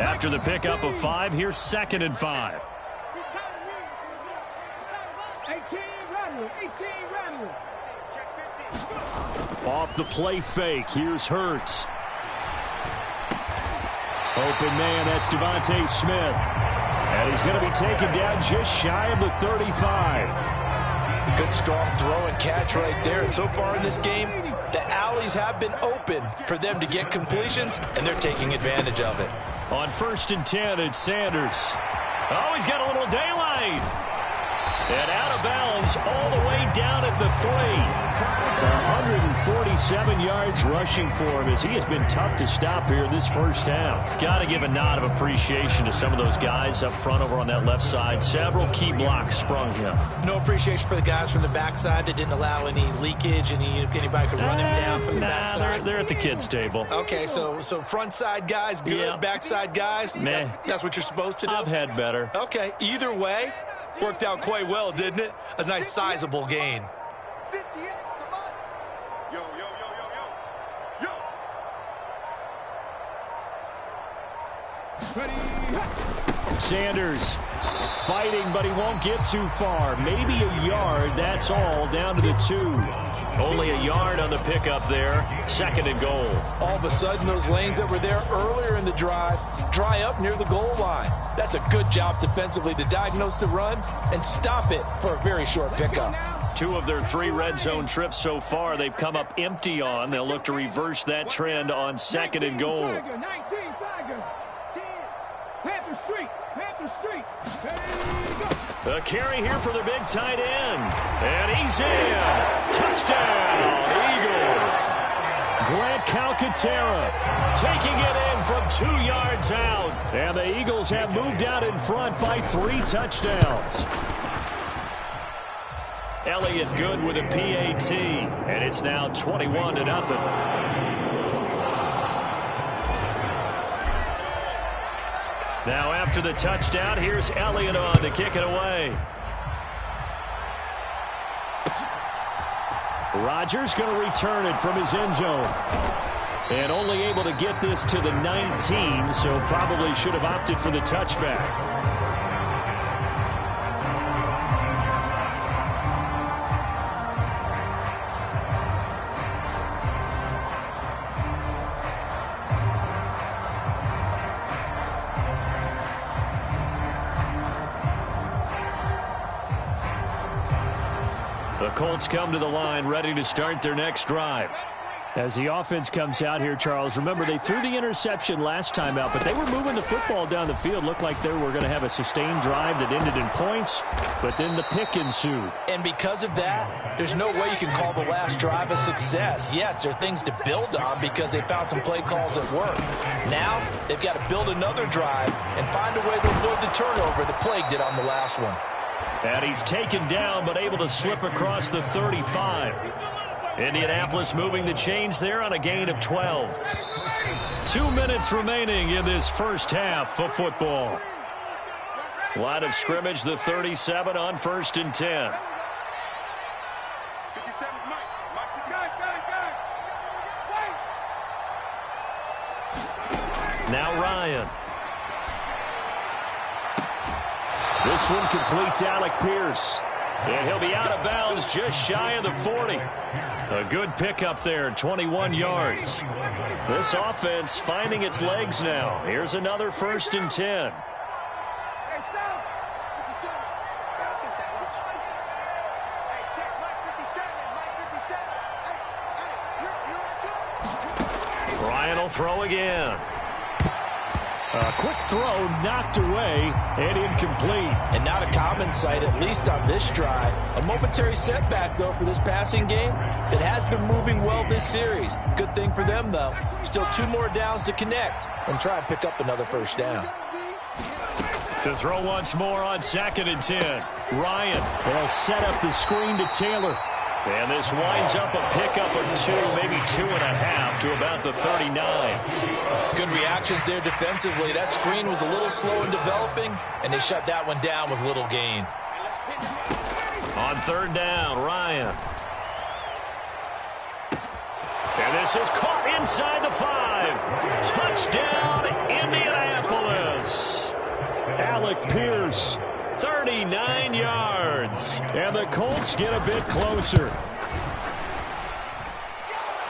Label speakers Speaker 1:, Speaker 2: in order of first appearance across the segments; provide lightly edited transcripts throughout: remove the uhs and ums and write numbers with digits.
Speaker 1: After the pickup of 5, here's 2nd and 5. Off the play fake, here's Hurts. Open man, that's Devontae Smith. And he's going to be taken down just shy of the 35.
Speaker 2: Good strong throw and catch right there. And so far in this game, the alleys have been open for them to get completions, and they're taking advantage of it.
Speaker 1: On 1st and 10, it's Sanders. Oh, he's got a little daylight. And out of bounds all the way down at the 3. 147 yards rushing for him as he has been tough to stop here in this first half. Got to give a nod of appreciation to some of those guys up front over on that left side. Several key blocks sprung him.
Speaker 2: No appreciation for the guys from the backside that didn't allow any leakage, anybody could run him down from the backside.
Speaker 1: They're at the kids' table.
Speaker 2: Okay, so front side guys good, yeah. Backside guys, that's what you're supposed to do?
Speaker 1: I've had better.
Speaker 2: Okay, either way, worked out quite well, didn't it? A nice sizable gain.
Speaker 3: 58, come on. Yo.
Speaker 1: Sanders fighting, but he won't get too far. Maybe a yard, that's all, down to the 2. Only a yard on the pickup there. 2nd and goal.
Speaker 2: All of a sudden, those lanes that were there earlier in the drive dry up near the goal line. That's a good job defensively to diagnose the run and stop it for a very short pickup.
Speaker 1: 2 of their 3 red zone trips so far they've come up empty on. They'll look to reverse that trend on 2nd and goal. The carry here for the big tight end. And he's in. Touchdown, Eagles. Grant Calcaterra taking it in from 2 yards out. And the Eagles have moved out in front by 3 touchdowns. Elliott good with a PAT. And it's now 21-0. Now after the touchdown, here's Elliott on to kick it away. Rodgers going to return it from his end zone. And only able to get this to the 19, so probably should have opted for the touchback. The Colts come to the line, ready to start their next drive. As the offense comes out here, Charles, remember they threw the interception last time out, but they were moving the football down the field. Looked like they were going to have a sustained drive that ended in points, but then the pick ensued.
Speaker 2: And because of that, there's no way you can call the last drive a success. Yes, there are things to build on because they found some play calls that work. Now, they've got to build another drive and find a way to avoid the turnover that plagued it on the last one.
Speaker 1: And he's taken down, but able to slip across the 35. Indianapolis moving the chains there on a gain of 12. 2 minutes remaining in this first half of football. Line of scrimmage, the 37 on 1st and 10. Now Ryan. This one completes Alec Pierce. And he'll be out of bounds just shy of the 40. A good pickup there, 21 yards. This offense finding its legs now. Here's another 1st and 10. Ryan will throw again. A quick throw knocked away and incomplete.
Speaker 2: And not a common sight, at least on this drive. A momentary setback, though, for this passing game that has been moving well this series. Good thing for them, though. Still 2 more downs to connect and try and pick up another first down.
Speaker 1: To throw once more on 2nd and 10. Ryan will set up the screen to Taylor. And this winds up a pickup of 2, maybe 2.5 to about the 39.
Speaker 2: Good reactions there defensively. That screen was a little slow in developing, and they shut that one down with little gain.
Speaker 1: On 3rd down, Ryan. And this is caught inside the 5. Touchdown, Indianapolis. Pierce. 39 yards. And the Colts get a bit closer.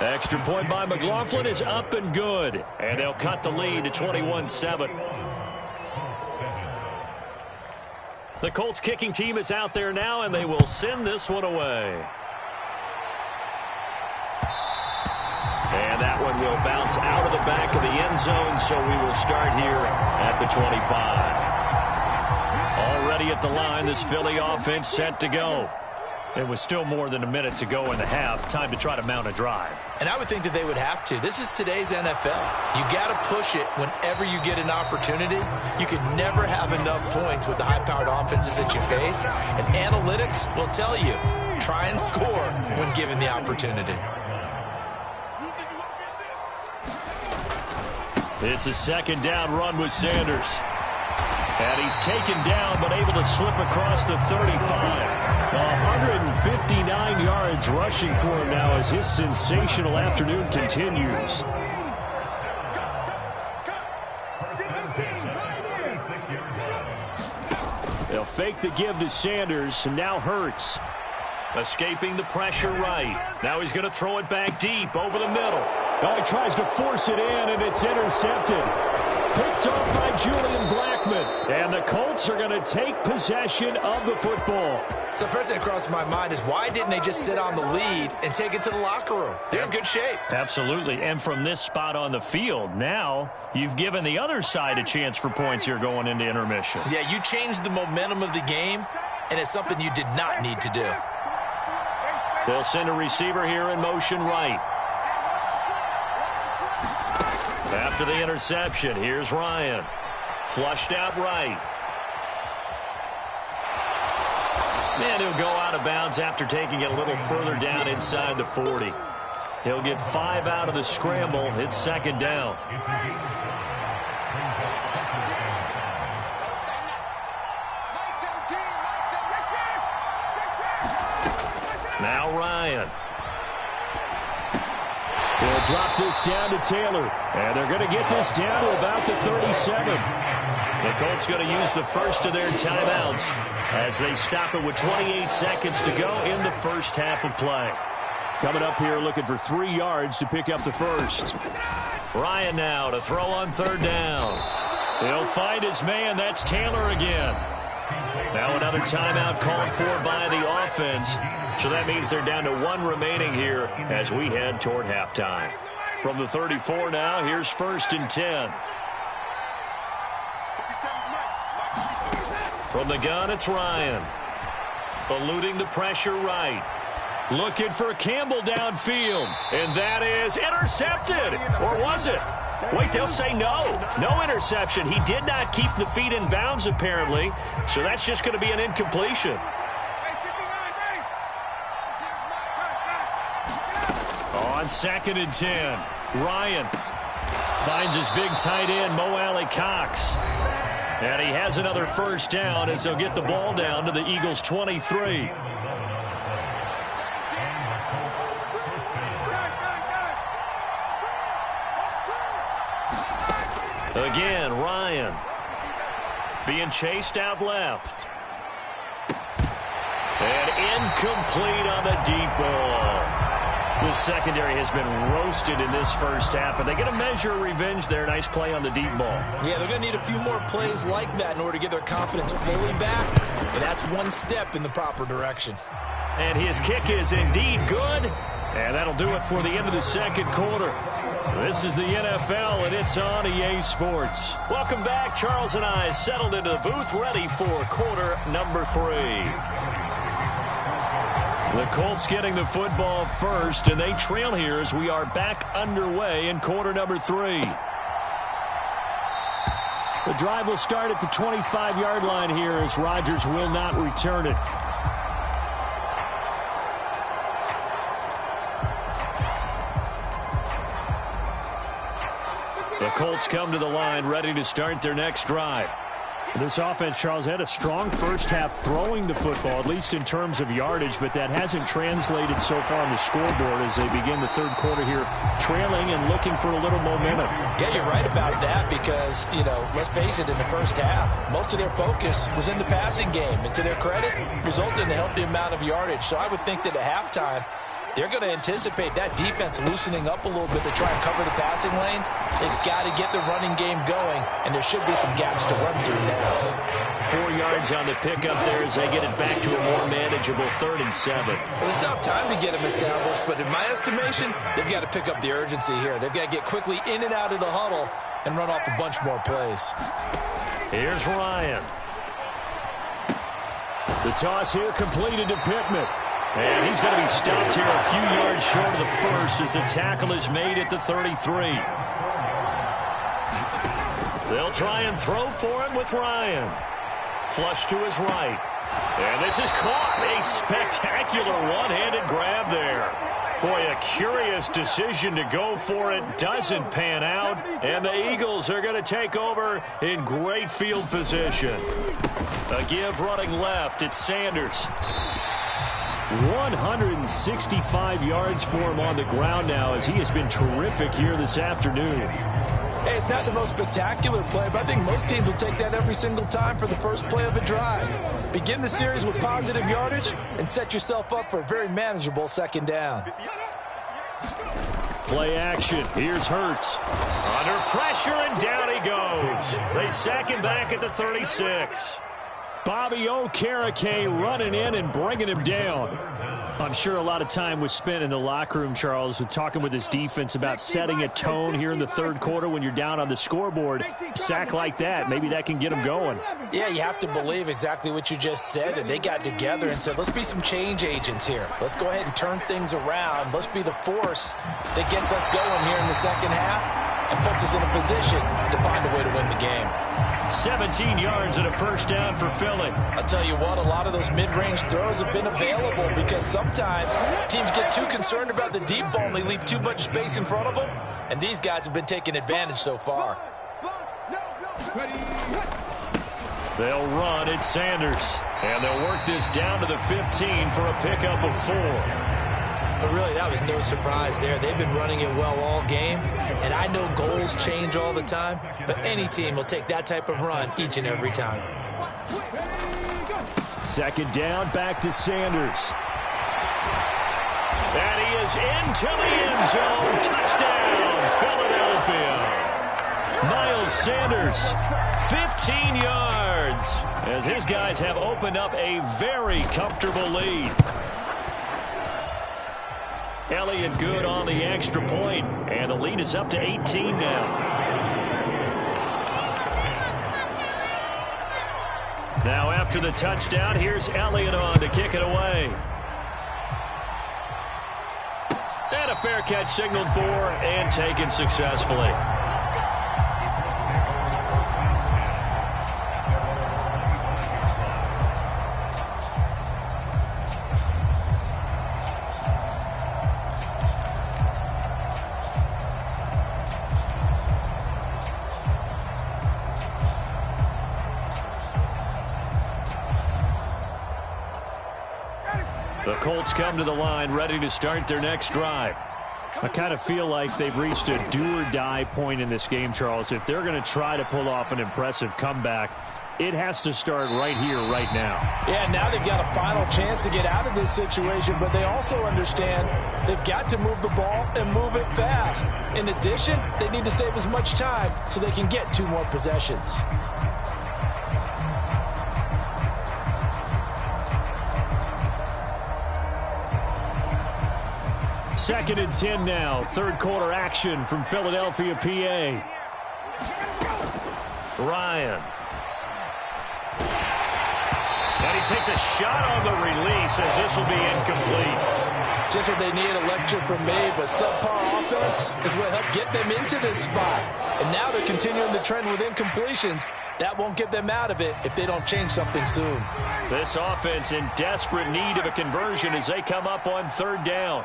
Speaker 1: Extra point by McLaughlin is up and good. And they'll cut the lead to 21-7. The Colts kicking team is out there now, and they will send this one away. And that one will bounce out of the back of the end zone, so we will start here at the 25. Already at the line, this Philly offense set to go. There was still more than a minute to go in the half. Time to try to mount a drive.
Speaker 2: And I would think that they would have to. This is today's NFL. You got to push it whenever you get an opportunity. You can never have enough points with the high-powered offenses that you face. And analytics will tell you, try and score when given the opportunity.
Speaker 1: It's a second down run with Sanders. And he's taken down, but able to slip across the 35. 159 yards rushing for him now as his sensational afternoon continues. They'll fake the give to Sanders, and now Hurts. Escaping the pressure right. Now he's going to throw it back deep over the middle. Oh, he tries to force it in, and it's intercepted. Picked off by Julian Blackman. And the Colts are going to take possession of the football.
Speaker 2: So first thing that crossed my mind is why didn't they just sit on the lead and take it to the locker room? They're in good shape.
Speaker 1: Absolutely. And from this spot on the field, now you've given the other side a chance for points here going into intermission.
Speaker 2: Yeah, you changed the momentum of the game, and it's something you did not need to do.
Speaker 1: They'll send a receiver here in motion right. After the interception, here's Ryan. Flushed out right. And he'll go out of bounds after taking it a little further down inside the 40. He'll get 5 out of the scramble. It's second down. Now Ryan. They'll drop this down to Taylor. And they're going to get this down to about the 37. The Colts going to use the first of their timeouts as they stop it with 28 seconds to go in the first half of play. Coming up here looking for 3 yards to pick up the first. Ryan now to throw on third down. He'll find his man. That's Taylor again. Now another timeout called for by the offense. So that means they're down to 1 remaining here as we head toward halftime. From the 34 now, here's 1st and 10. From the gun, it's Ryan. Eluding the pressure right. Looking for Campbell downfield. And that is intercepted. Or was it? Wait, they'll say no. No interception. He did not keep the feet in bounds, apparently. So that's just going to be an incompletion. On 2nd and 10, Ryan finds his big tight end, Mo Alley-Cox. And he has another first down as they'll get the ball down to the Eagles' 23. Again, Ryan being chased out left. And incomplete on the deep ball. The secondary has been roasted in this first half, but they get a measure of revenge there. Nice play on the deep ball.
Speaker 2: Yeah, they're going to need a few more plays like that in order to get their confidence fully back. But that's one step in the proper direction.
Speaker 1: And his kick is indeed good. And that'll do it for the end of the second quarter. This is the NFL, and it's on EA Sports. Welcome back. Charles and I settled into the booth, ready for quarter number 3. The Colts getting the football first, and they trail here as we are back underway in quarter number 3. The drive will start at the 25-yard line here as Rodgers will not return it. The Colts come to the line ready to start their next drive. This offense, Charles, had a strong first half throwing the football, at least in terms of yardage, but that hasn't translated so far on the scoreboard as they begin the third quarter here, trailing and looking for a little momentum.
Speaker 2: Yeah, you're right about that because, you know, let's face it, in the first half, most of their focus was in the passing game. And to their credit, resulted in a healthy amount of yardage. So I would think that at halftime, they're going to anticipate that defense loosening up a little bit to try and cover the passing lanes. They've got to get the running game going, and there should be some gaps to run through now.
Speaker 1: 4 yards on the pickup there as they get it back to a more manageable 3rd and 7.
Speaker 4: Well, they still have time to get them established, but in my estimation, they've got to pick up the urgency here. They've got to get quickly in and out of the huddle and run off a bunch more plays.
Speaker 1: Here's Ryan. The toss here completed to Pittman. And he's going to be stopped here a few yards short of the first as the tackle is made at the 33. They'll try and throw for him with Ryan. Flush to his right. And this is caught. A spectacular one-handed grab there. Boy, a curious decision to go for it. Doesn't pan out. And the Eagles are going to take over in great field position. A give running left. It's Sanders. 165 yards for him on the ground now as he has been terrific here this afternoon.
Speaker 2: Hey, it's not the most spectacular play, but I think most teams will take that every single time for the first play of a drive. Begin the series with positive yardage and set yourself up for a very manageable second down.
Speaker 1: Play action. Here's Hurts. Under pressure, and down he goes. They sack him back at the 36. Bobby Okereke running in and bringing him down. I'm sure a lot of time was spent in the locker room, Charles, with talking with his defense about setting a tone here in the third quarter when you're down on the scoreboard. A sack like that, maybe that can get them going.
Speaker 2: Yeah, you have to believe exactly what you just said. And they got together and said, let's be some change agents here. Let's go ahead and turn things around. Let's be the force that gets us going here in the second half and puts us in a position to find a way to win the game.
Speaker 1: 17 yards and a first down for Philly.
Speaker 2: I'll tell you what, a lot of those mid-range throws have been available because sometimes teams get too concerned about the deep ball and they leave too much space in front of them, and these guys have been taking advantage so far.
Speaker 1: They'll run at Sanders, and they'll work this down to the 15 for a pickup of 4.
Speaker 4: But really, that was no surprise there. They've been running it well all game, and I know goals change all the time, but any team will take that type of run each and every time.
Speaker 1: Second down, back to Sanders. And he is into the end zone. Touchdown, Philadelphia. Miles Sanders, 15 yards, as his guys have opened up a very comfortable lead. Elliott good on the extra point, and the lead is up to 18 now. Now after the touchdown, here's Elliott on to kick it away. And a fair catch signaled for and taken successfully. The Colts come to the line ready to start their next drive. I kind of feel like they've reached a do-or-die point in this game, Charles. If they're going to try to pull off an impressive comeback, it has to start right here, right now.
Speaker 2: Yeah, now they've got a final chance to get out of this situation, but they also understand they've got to move the ball and move it fast. In addition, they need to save as much time so they can get 2 more possessions.
Speaker 1: Second and 10 now. Third quarter action from Philadelphia, PA. Ryan. And he takes a shot on the release as this will be incomplete.
Speaker 2: Just what they need, a lecture from me, but subpar offense is what helped get them into this spot. And now they're continuing the trend with incompletions. That won't get them out of it if they don't change something soon.
Speaker 1: This offense in desperate need of a conversion as they come up on third down.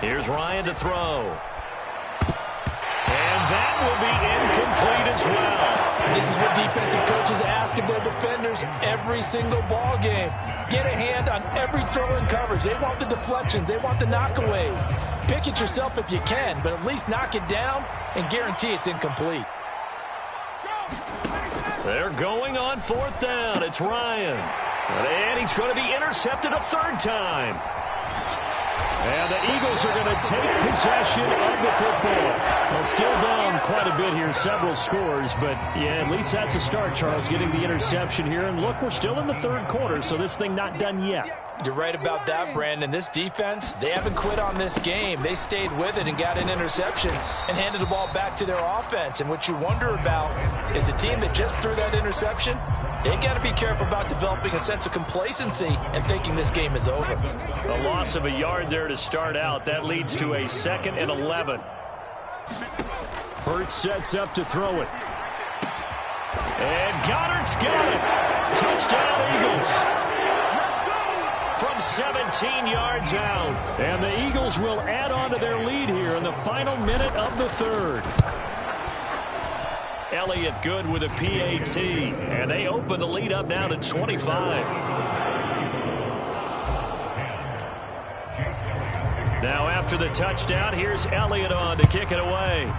Speaker 1: Here's Ryan to throw. And that will be incomplete as well.
Speaker 2: This is what defensive coaches ask of their defenders every single ball game. Get a hand on every throw in coverage. They want the deflections. They want the knockaways. Pick it yourself if you can, but at least knock it down and guarantee it's incomplete.
Speaker 1: They're going on fourth down. It's Ryan. And he's going to be intercepted a third time. And the Eagles are going to take possession of the football. Well, still down quite a bit here, several scores, but yeah, at least that's a start, Charles, getting the interception here. And look, we're still in the third quarter, so this thing not done yet.
Speaker 2: You're right about that, Brandon. This defense, they haven't quit on this game. They stayed with it and got an interception and handed the ball back to their offense. And what you wonder about is a team that just threw that interception, they got to be careful about developing a sense of complacency and thinking this game is over.
Speaker 1: A loss of a yard there to start out. That leads to a 2nd and 11. Hurts sets up to throw it. And Goddard's got it. Touchdown, Eagles. From 17 yards out. And the Eagles will add on to their lead here in the final minute of the third. Elliott good with a PAT. And they open the lead up now to 25. Now after the touchdown, here's Elliott on to kick it away.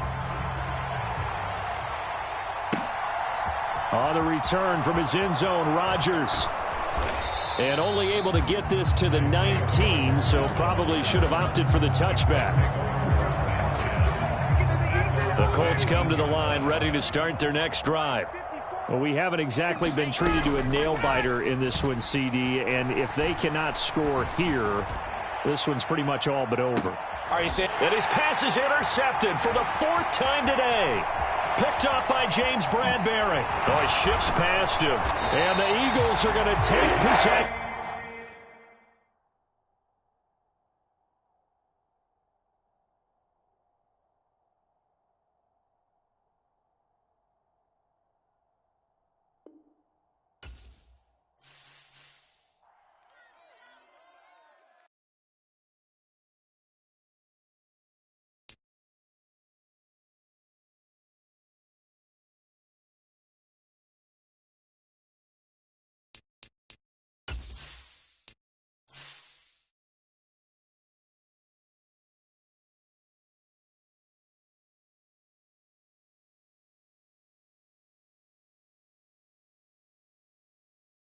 Speaker 1: On the return from his end zone, Rodgers. And only able to get this to the 19, so probably should have opted for the touchback. The Colts come to the line ready to start their next drive. Well, we haven't exactly been treated to a nail-biter in this one, CD, and if they cannot score here, this one's pretty much all but over.
Speaker 2: Are you saying?
Speaker 1: And his pass is intercepted for the 4th time today. Picked up by James Bradbury. Oh, he shifts past him. And the Eagles are going to take possession.